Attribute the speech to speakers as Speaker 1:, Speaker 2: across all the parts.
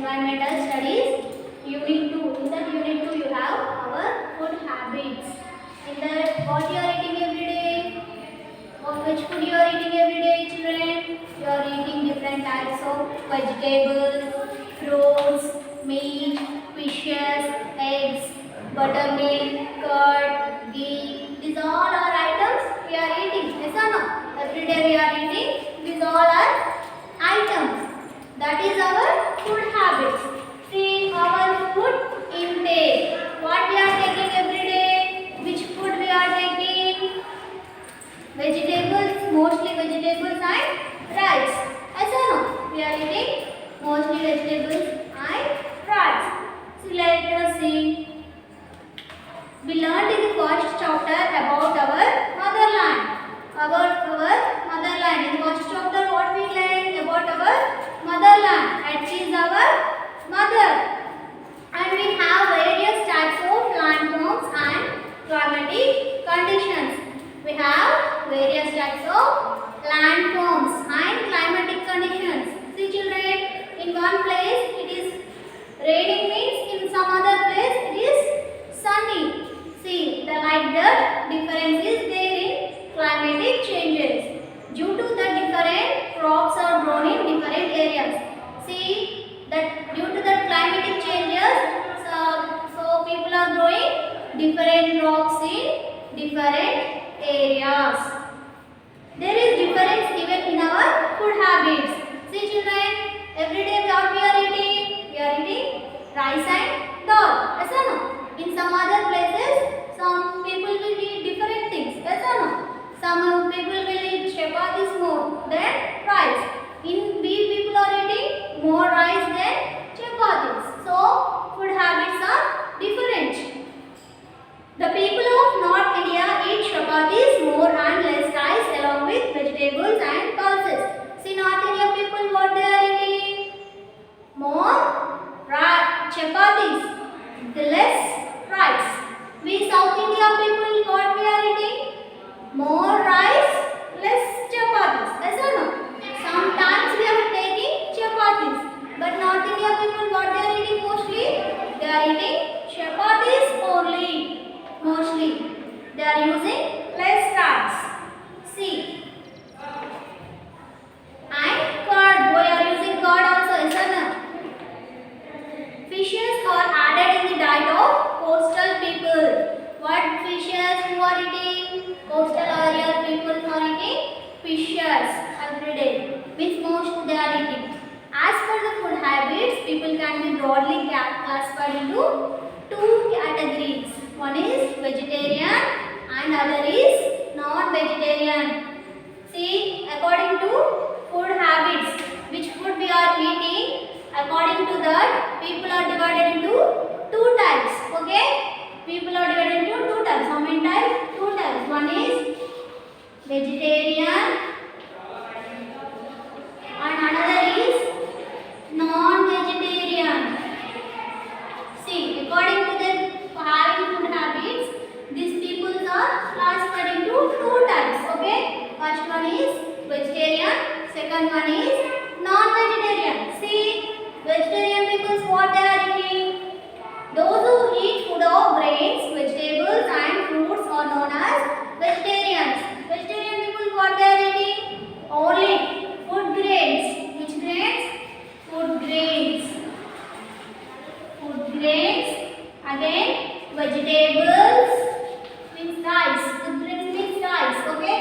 Speaker 1: Environmental Studies, Unit 2. In that Unit 2, you have our food habits. In that, what you are eating every day? Which food you are eating every day, children? You are eating different types of vegetables, fruits, meat, fishes, eggs, buttermilk, curd, ghee. These all are items we are eating. Yes or no? Every day we are eating. These all are items. That is our food habits. See our food intake. What we are taking every day? Which food we are taking? Vegetables, mostly vegetables and rice. Yes or no? We are eating mostly vegetables and rice. So let us see. We learned in the first chapter about our motherland. About our motherland. In the first chapter, what we learned about our motherland, and she is our mother. And we have various types of plant forms and climatic conditions. We have various types of plant forms and climatic conditions. See children, in one place it is raining, means in some other place it is sunny. See, like that difference is there in climatic changes. Due to the different crops are grown in different areas. See that due to the climatic changes, so people are growing different crops in different areas. There is difference even in our food habits. See children, every day what we are eating? We are eating rice and dal. Yes or no? In some other places, some people will eat different things. Yes or no? Some people will eat chapatis more than rice. In we people are eating more rice than chapatis. So food habits are different. The people of North India eat chapatis more and less rice along with vegetables and pulses. See North India people what they are eating? More chapatis, less rice. We South India people what we are eating? More rice, less chapatis. Yes or no? Sometimes we are taking chapatis, but North India people what they are eating mostly? They are eating chapatis only. Mostly, they are using less rice. See, and curd. We are using curd also. Yes or no? Fishes are added in the diet of coastal people. What fishes who are eating? Coastal area people are eating fishes every day. Means most they are eating. As per the food habits, people can be broadly classified into two categories. One is vegetarian and other is non-vegetarian. See, according to food habits, which food we are eating, according to that, people are divided into two types. Okay? People are divided into two types. How many types? Two types. One is vegetarian and another is non-vegetarian. See, according to their having food habits, these people are classified into two types. Okay? First one is vegetarian, second one is non-vegetarian. See, vegetarian people what they are eating? Those who eat food of grains, vegetables and fruits are known as vegetarians. Vegetarian people what they are eating? Only food grains. Which grains? Food grains. Food grains. Again, vegetables means rice. Food grains means rice. Okay?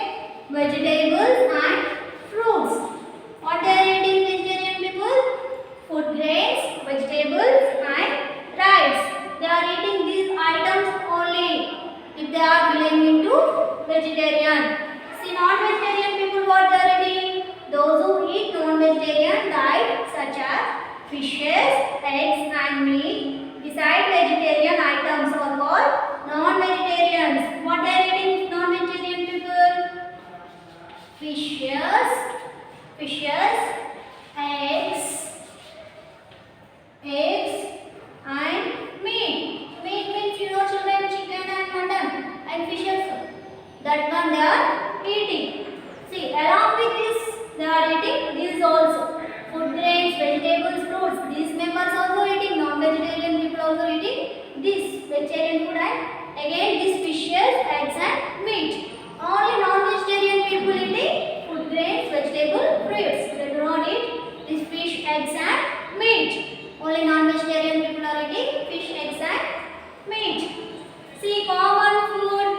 Speaker 1: Vegetables and fruits. What they are eating vegetarian people? Food grains, vegetables and rice. They are eating these items only if they are belonging to vegetarian. See non-vegetarian people what they are eating? Those who eat non-vegetarian diet such as fishes, eggs and meat. Besides vegetarian items are called non-vegetarians. What they are eating non-vegetarian people? Fishes, eggs and meat. Meat means you know children, chicken and mutton and fishes. That one they are eating. See, along with this they are eating these also. Food grains, vegetables, fruits. These members are this vegetarian food and again this fishes, eggs and meat. Only non-vegetarian people eating food grains, vegetable, fruits. They do not eat this fish, eggs and meat. Only non-vegetarian people are eating fish, eggs and meat. See, common food.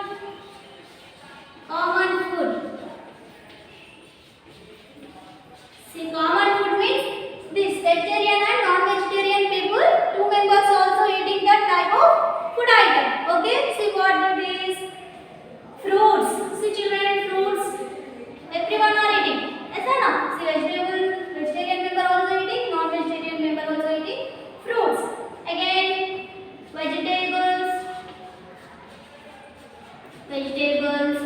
Speaker 1: Common food. See, common food means this vegetarian and non-vegetarian people, two members also eating that type of food item. Okay, see what that is. Fruits. See children, fruits. Everyone are eating. Yes or no? See vegetarian member also eating, non-vegetarian member also eating fruits. Again, vegetables. Vegetables.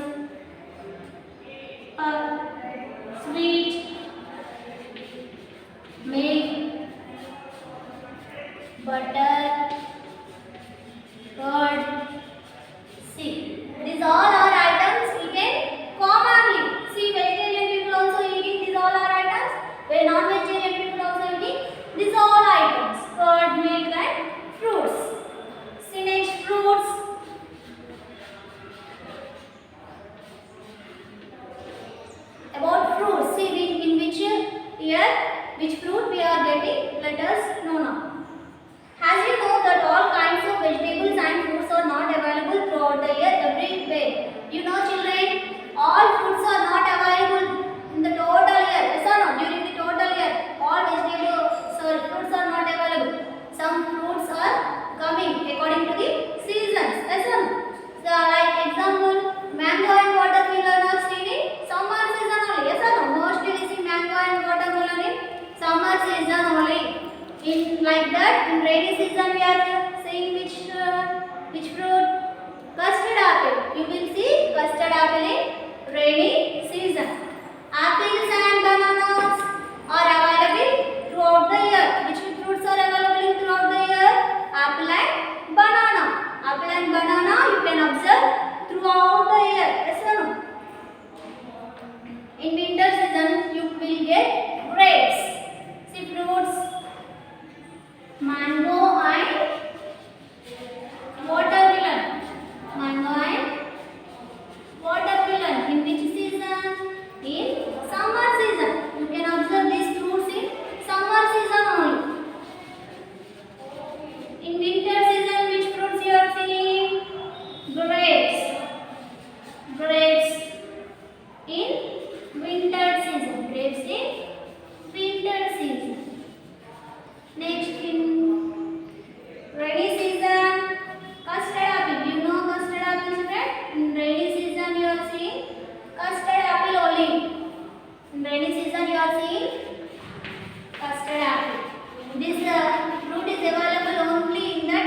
Speaker 1: Sweet. Milk, butter, curd. See, these all are items eaten commonly. See, vegetarian people also eating these all are items. Where non-vegetarian people also eating these all items. Curd, milk and fruits. See next fruits. About fruits, see in which year which fruit we are getting, let us know now. As you know that all kinds of vegetables and fruits are not available throughout the year everywhere. You know children, all fruits are not available in the total year. Yes or no? During the total year, all vegetables or fruits are not available. Some fruits are coming according to the seasons. Yes or no? So like example, mango and watermelon are seen in summer season only. Yes or no? Mostly we see mango and watermelon in summer season only. In like that, in rainy season we are seeing which fruit? Custard apple. You will see custard apple in rainy season. Apples and bananas are available throughout the year. Which fruits are available throughout the year? Apple and banana. Apple and banana you can observe throughout the year. Yes or no? In winter season you will get grapes. See fruits, mango and watermelon. Mango and watermelon. In which season? In summer season. You can observe these fruits in summer season only. In winter season, which fruits you are seeing? Grapes. Grapes in winter season. Grapes in winter season. Next in rainy season, custard apple. You know custard apple, children? In rainy season you are seeing custard apple only. In rainy season you are seeing custard apple. This fruit is available only in that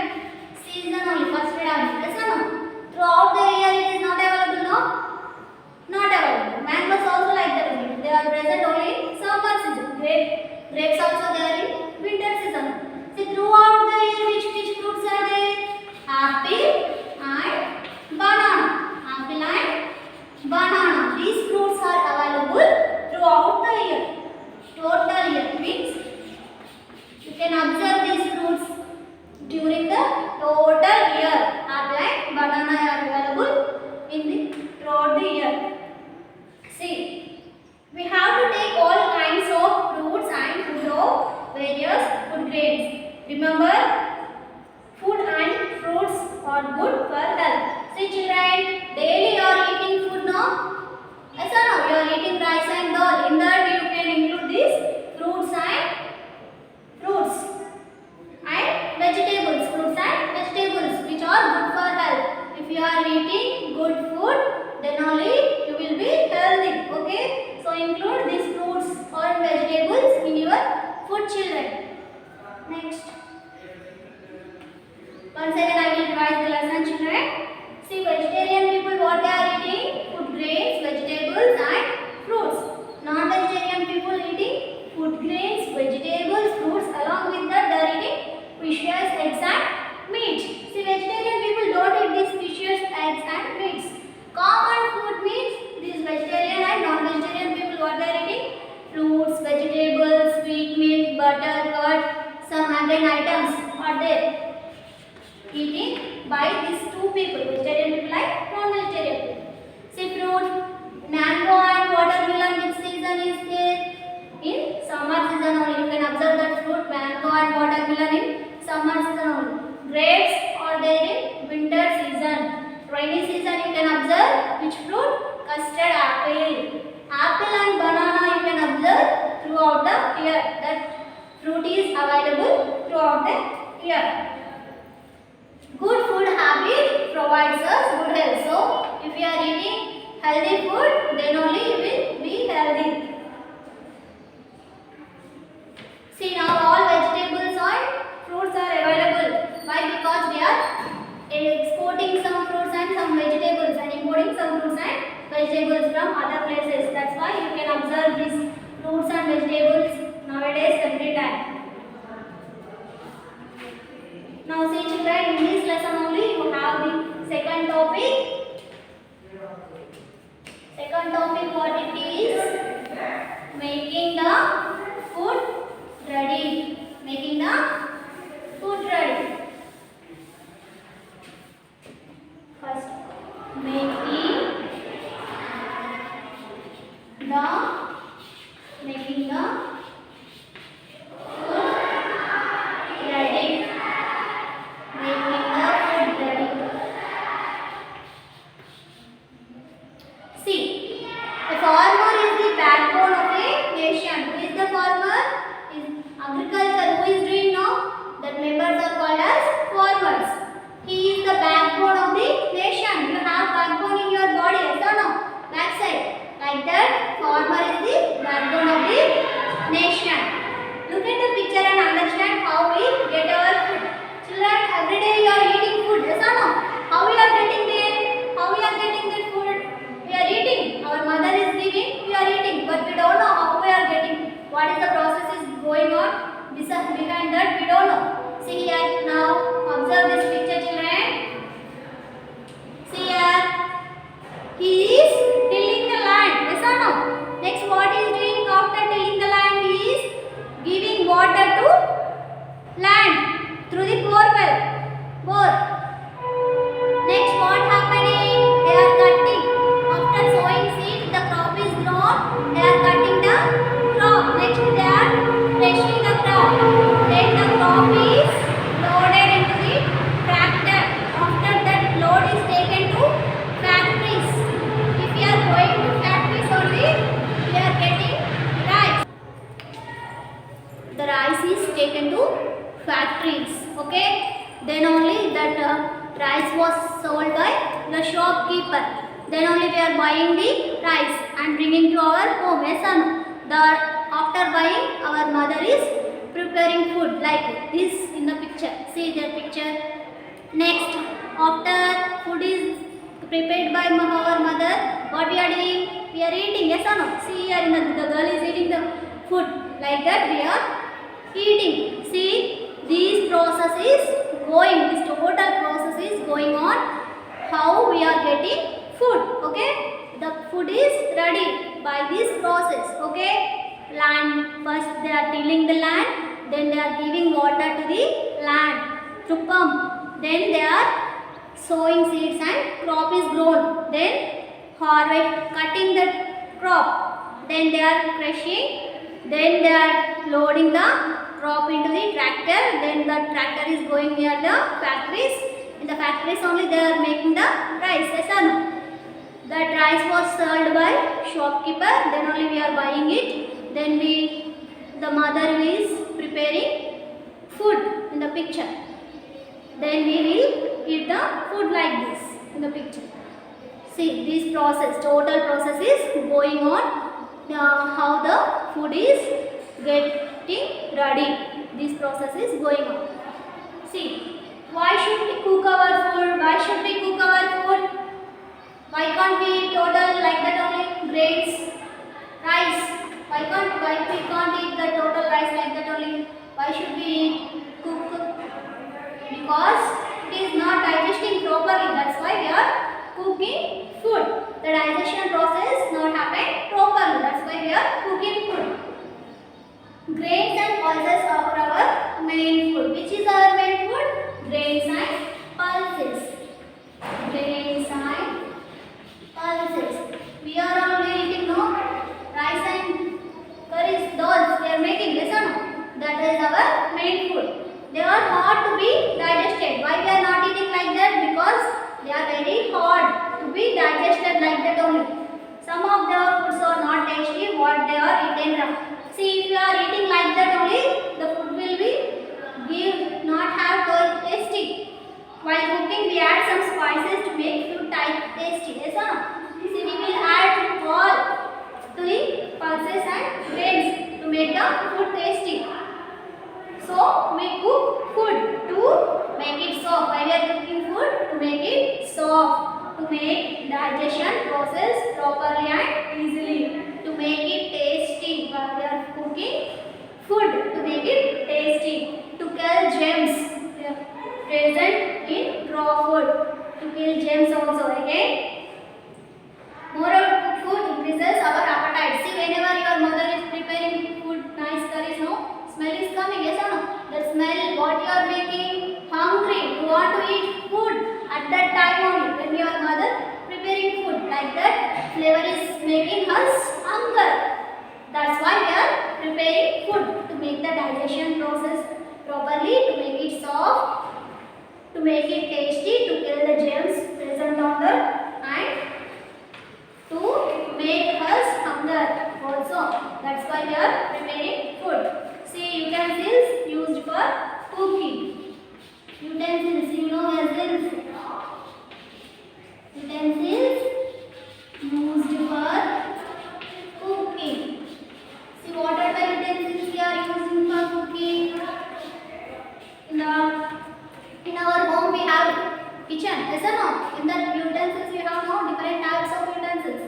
Speaker 1: season only. Custard apple. Yes or no? Throughout the year it is not available. No, not available. Mangoes also like that only. They are present only in summer season. Grapes also they are in winter season. See throughout the year which fruits are there? Apple and banana. Apple and banana. These fruits are available throughout the year. Total year means you can observe these fruits during the total year. Apple and banana are available in the throughout the year. See, we have to take all kinds of fruits and food of various food grains. Remember, food and fruits are good for health. See children, daily you are eating food now. Yes or no? You are eating rice and dal. In that you can include these fruits and vegetables. Fruits and vegetables which are good for health. If you are eating good food, then only you will be healthy. Okay? So include these fruits or vegetables in your food, children. Next. Once again I will revise the lesson, children. See vegetarian people what they are eating? Food grains, vegetables and fruits. Non-vegetarian people eating food grains, vegetables, fruits. Along with that they are eating fishes, eggs and meat. See vegetarian people don't eat these fishes, eggs and meats. Common food means these vegetarian and non-vegetarian people what they are eating? Fruits, vegetables, sweet milk, butter, curd, some again items are there. eating by these two people, vegetarian people and non-vegetarian people. See fruit, mango and watermelon, which season is there? In summer season only. You can observe that fruit, mango and watermelon in summer season only. Grapes are there in winter season. Rainy season you can observe which fruit? Custard apple. Apple and banana you can observe throughout the year. That fruit is available throughout the year. Good food habit provides us good health. So if you are eating healthy food, then only you will be healthy. See now all vegetables and fruits are available. Why? Because we are exporting some fruits and some vegetables and importing some fruits and vegetables from other places. That's why you can observe these fruits and vegetables nowadays every time. Now see children, in this lesson only you have the second topic. Second topic what it is? Making the food ready. Making the food ready. First, making the behind that we don't know. See here now, observe this picture children. See here, he is tilling the land, yes or no? Next what he is doing after tilling the land? He is giving water to land through the bore. Next what happening? They are cutting. After sowing seed, the crop is grown. They are cutting the crop. Next they are threshing the crop. Then the crop is loaded into the tractor. After that load is taken to factories. If you are going to factories only, we are getting rice. The rice is taken to factories. Okay. Then only that rice was sold by the shopkeeper. Then only we are buying the rice and bringing to our home. Yes or no? After buying, our mother is preparing food like this in the picture. See the picture. Next, after food is prepared by our mother, what we are doing? We are eating. Yes or no? See here, the girl is eating the food. Like that we are eating. See, this process is going. This total process is going on. How we are getting food? Okay, the food is ready by this process. Okay. Land, first they are tilling the land, then they are giving water to the land through pump, then they are sowing seeds and crop is grown, then harvest, cutting the crop, then they are crushing, then they are loading the crop into the tractor, then the tractor is going near the factories. In the factories only they are making the rice. Yes or no? That rice was sold by shopkeeper, then only we are buying it. Then the mother is preparing food in the picture. Then we will eat the food like this in the picture. See this process, total process is going on. How the food is getting ready. This process is going on. See, why should we cook our food? Why should we cook our food? Why can't we total like that only grains, rice? Why we can't eat the total rice like that only? Why should we cook? Because it is not digesting properly. That's why we are cooking food. The digestion process not happened properly. That's why we are cooking food. Grains and pulses are our main food. Which is our main food? Grains and That is our main food. They are hard to be digested. Why we are not eating like that? Because they are very hard to be digested like that only. Some of the foods are not tasty. What they are eaten raw. See, if you are eating like that only, the food will be not have to tasty. While cooking, we add some spices to make food type tasty. Yes or no? See, we will add all to the pulses and grains to make the food tasty. So, we cook food to make it soft. Why we are cooking food? To make it soft. To make digestion process properly and easily. To make it tasty. While we are cooking food to make it tasty. To kill germs present in raw food. To kill germs also. Again, moreover, food increases our appetite. See, whenever your mother is preparing food, nice curries, no? Smell is coming, yes or no? The smell, what you are making, hungry, you want to eat food at that time only. When your mother preparing food like that, flavor is making us hunger. That's why we are preparing food to make the digestion process properly, to make it soft, to make it tasty, to kill the germs present on the and to make us hunger also. That's why we are preparing food. See, utensils used for cooking. Utensils, you know utensils. Utensils used for cooking. See, what are the utensils we are using for cooking? In our home we have kitchen. Yes or no? In the utensils we have no different types of utensils.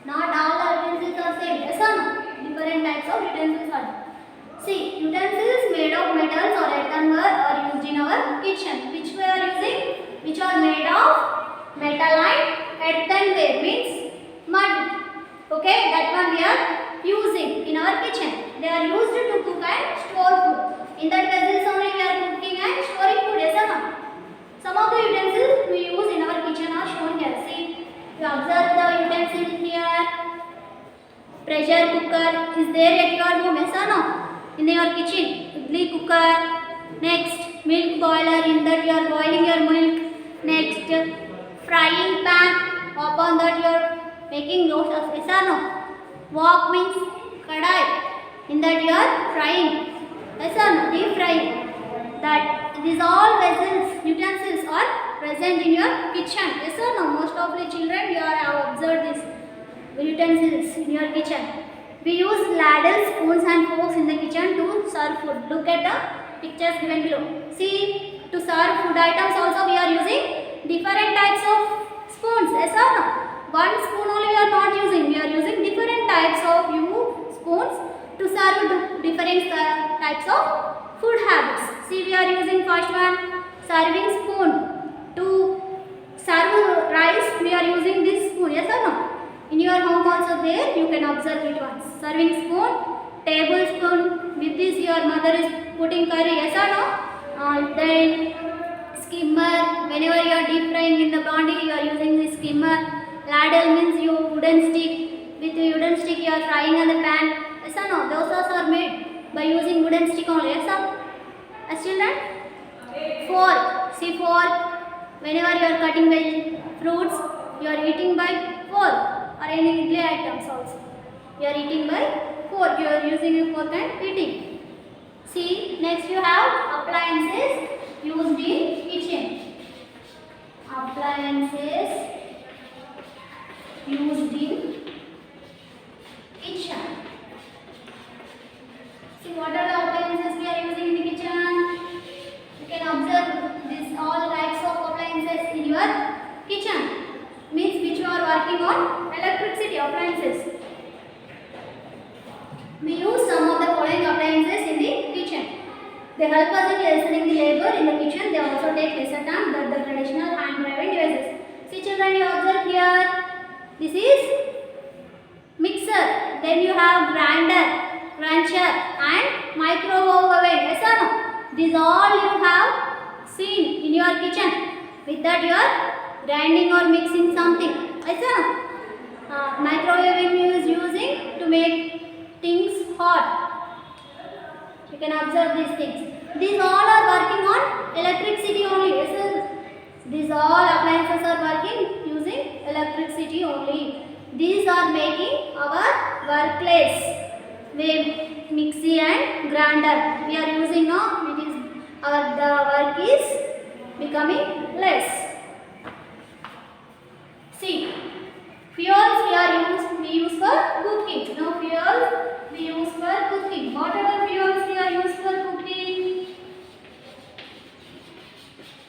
Speaker 1: Not all the utensils are same. Yes or no? Different types of utensils are. See, utensils made of metals or earthenware are used in our kitchen. Which we are using? Which are made of metal and earthenware means mud. Okay, that one we are using in our kitchen. They are used to cook and store food. In that vessels only we are cooking and storing food. Yes or no? Some of the utensils we use in our kitchen are shown here. See, you observe the utensil here. Pressure cooker is there at your home. Yes or no? In your kitchen, idli cooker. Next, milk boiler. In that you are boiling your milk. Next, frying pan. Upon that you are making roast of. Yes or no? Wok means kadai. In that you are frying. Yes or no? Deep frying. That these all vessels, utensils are present in your kitchen. Yes or no? Most of the children you have observed this utensils in your kitchen. We use ladles, spoons and forks in the kitchen to serve food. Look at the pictures given below. See, to serve food items also we are using different types of spoons. Yes or no? One spoon only we are not using. We are using different types of spoons to serve different types of food habits. See, we are using first one, serving spoon. To serve rice we are using this spoon. Yes or no? In your home also there you can observe it once. Serving spoon, tablespoon. With this your mother is putting curry. Yes or no? Then skimmer. Whenever you are deep frying in the bandi you are using this skimmer. Ladle means your wooden stick. With the wooden stick you are frying on the pan. Yes or no? Those are made by using wooden stick only. Yes or? As children? Fork. See, fork. Whenever you are cutting fruits you are eating by fork. Or any idli items also. You are eating by fork. You are using a fork and eating. See, next you have appliances used in kitchen. Appliances used in kitchen. See, what are the appliances we are using in the kitchen? You can observe this all types of appliances in your kitchen. Means which you are working on electricity appliances. We use some of the following appliances in the kitchen. They help us in lessening the labor in the kitchen. They also take lesser time than the traditional hand-driven devices. See children, you observe here. This is mixer. Then you have grinder, cruncher and microwave oven. Yes or no? These all you have seen in your kitchen. With that you are grinding or mixing something. Yes or no? Microwave is using to make things hot. You can observe these things. These all are working on electricity only. Yes, sir. These all appliances are working using electricity only. These are making our workplace. Mixie and grinder we are using now. It is the work is becoming less. See, fuels we use for cooking. Now fuels we use for cooking. What are the fuels we are used for cooking?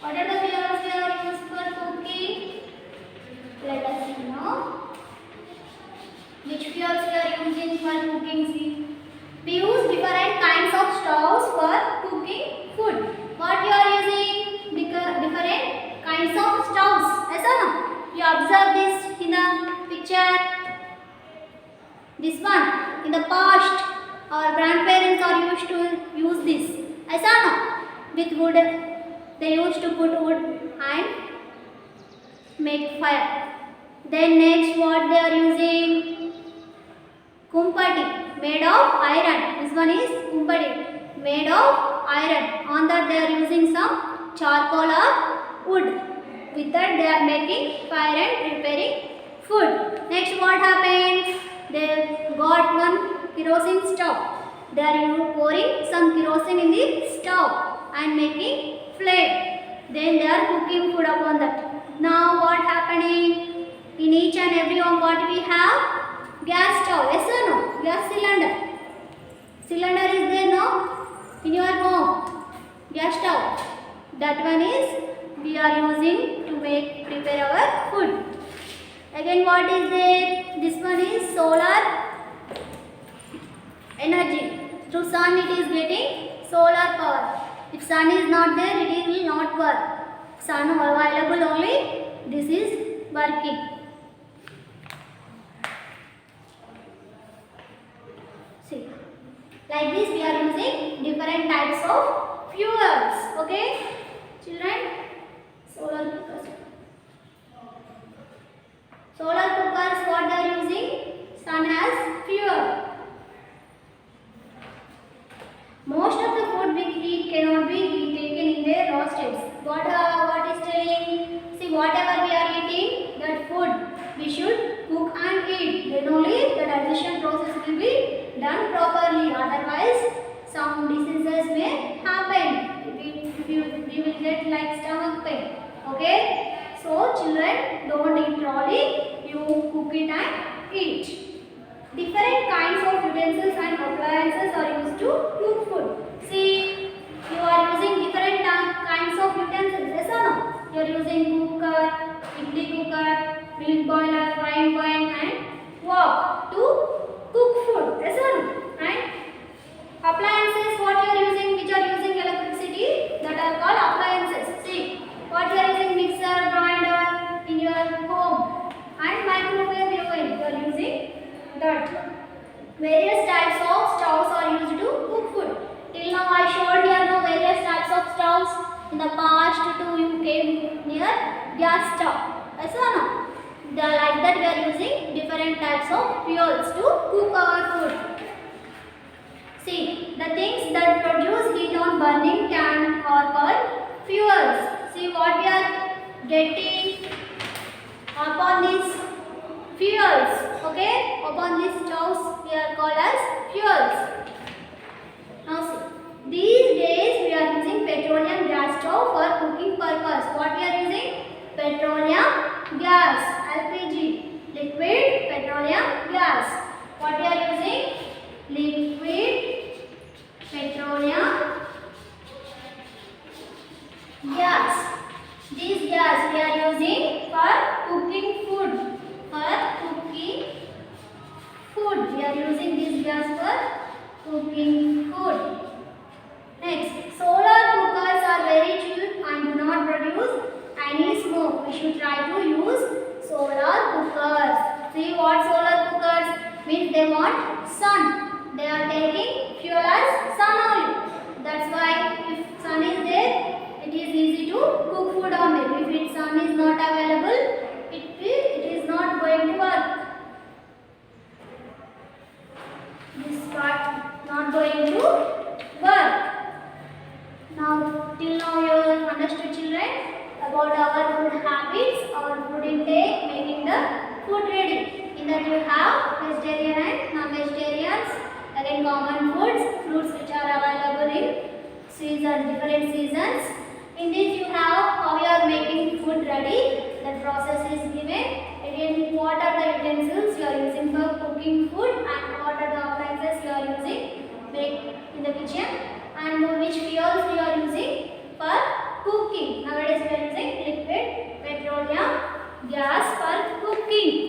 Speaker 1: What are the fuels we are used for cooking? Let us see now. Which fuels we are using for cooking? See, we use different kinds of stoves for cooking food. What you are using? Different kinds of stoves. Yes or no? You observe this in the picture. This one in the past, our grandparents are used to use this. Yes or no? With wood, they used to put wood and make fire. Then next, what they are using? Kumpati, made of iron. This one is kumpati, made of iron. On that they are using some charcoal or wood. With that they are making fire and preparing food. Next what happened? They got one kerosene stove. They are pouring some kerosene in the stove and making flame. Then they are cooking food upon that. Now what happening? In each and every home what we have? Gas stove. Yes or no? Gas cylinder. Cylinder is there now in your home. Gas stove. That one is we are using to prepare our food. Again what is there? This one is solar energy. Through sun it is getting solar power. If sun is not there, it will not work. Sun available only, this is working. See, like this we are using different types of fuels. Okay, children. Solar cookers. Solar cookers, what they are using? Sun as fuel. Most of the food we eat cannot be taken in their raw states. What is telling? See, whatever we are eating, that food we should cook and eat. Then only the digestion process will be done properly. Otherwise, some diseases may happen. We will get like stomach pain. Okay? So, children, don't eat rawly. You cook it and eat. Different kinds of utensils and appliances are used to cook food. See, you are using different kinds of utensils. Yes or no? You are using cooker, idli cooker, milk boiler, frying pan and wok to cook food. Yes or no? And appliances, what you are using, which are using electricity, that are called appliances. See, what you are using, mixer, grinder in your home and microwave oven, you are using that. Various types of stoves are used to cook food. Till now I showed here no various types of stoves. In the past too you came near gas stove. Yes or no? Like that we are using different types of fuels to cook our food. See, the things that produce heat on burning can are called fuels. See what we are getting upon these fuels. Okay, upon these stoves we are called as fuels. Now see, these days we are using petroleum gas stove for cooking purpose. What we are using? Petroleum gas, LPG, liquid petroleum gas. What we are using? Liquid petroleum gas. This gas we are using for cooking food. We are using this gas for cooking food. Next, solar cookers are very cheap and do not produce any smoke. We should try to use solar cookers. See what solar cookers means? They want sun. They are taking fuel as sun only. That's why if sun is there, it is easy to cook food on them. If sun is not available, it is not going to work. This part not going to work. Now, till now you have understood, children, about our food habits, our food intake, making the food ready. In that you have vegetarian and non-vegetarians, again common foods, fruits which are available in season, different seasons. In this you have how you are making food ready. The process is given. Again, what are the utensils you are using for cooking food, and what are the appliances you are using in the kitchen, and which fuels you are using for cooking. Nowadays we are using liquid petroleum gas for cooking.